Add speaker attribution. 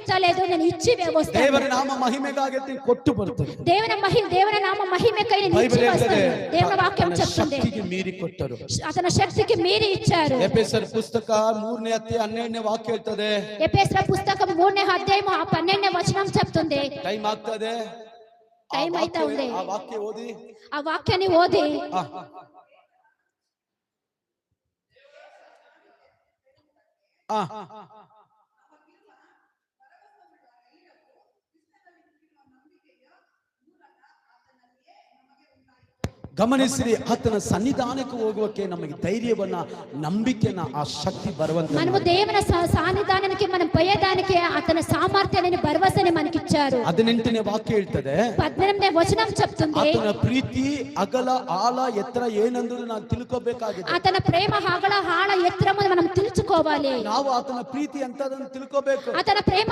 Speaker 1: చెప్తలేదు, నేను ఇచ్చివే వస్తాను.
Speaker 2: ದೇವರ ನಾಮ ಮಹಿಮೆಗಾಗಿ ಕೊಟ್ಟು ಬರ್ತದೆ.
Speaker 1: దేవుని నామ మహిమకై నేను ఇచ్చి వస్తాను. దేవుని వాక్యం చెప్తుంది
Speaker 2: ಶಕ್ತಿಗೆ ಮೀರಿ ಕೊಟ್ಟರು,
Speaker 1: అతని శక్తికి మీరి ఇచ్చారు.
Speaker 2: ಎಫೆಸರ ಪುಸ್ತಕ 3ನೇ ಅಧ್ಯಾಯ 12ನೇ ವಾಕ್ಯ ಹೇಳ್ತದೆ.
Speaker 1: ఎఫెసీయుల పుస్తకం 3ನೇ అధ్యాయం 12ನೇ వచనం చెప్తుంది.
Speaker 2: ಟೈಮ್ ಆಗ್ತದೆ,
Speaker 1: టైం అయితే ఉంది.
Speaker 2: ಆ ವಾಕ್ಯ ಓದಿ,
Speaker 1: ఆ వాక్యాన్ని ఓది.
Speaker 2: ಗಮನಿಸಿರಿ, ಆತನ ಸನ್ನಿಧಾನಕ್ಕೆ ಹೋಗೋಕೆ ನಮಗೆ ಧೈರ್ಯವನ್ನ, ನಂಬಿಕೆನ, ಆ ಶಕ್ತಿ ಬರುವಂತ
Speaker 1: మనము దేవుని సన్నిధానానికి మనం పోయేదానికి అతని సామర్థ్యాన్ని భరవసని మనకి ఇచ్చారు.
Speaker 2: 18ನೇ ವಾಕ್ಯ ಹೇಳ್ತದೆ,
Speaker 1: 18ನೇ వచనం చెప్తుంది,
Speaker 2: ಆತನ ಪ್ರೀತಿ ಅಗಲ ಆಳ ಎತ್ತರ ಏನೆಂದು ನಾವು ತಿಳ್ಕೋಬೇಕಾಗಿದೆ.
Speaker 1: అతని ప్రేమ అగల ఆಳ ఎత్తరము మనం తెలుసుకోవాలి.
Speaker 2: ನಾವು ಆತನ ಪ್ರೀತಿ ಅಂತದನ್ನು ತಿಳ್ಕೋಬೇಕು.
Speaker 1: అతని ప్రేమ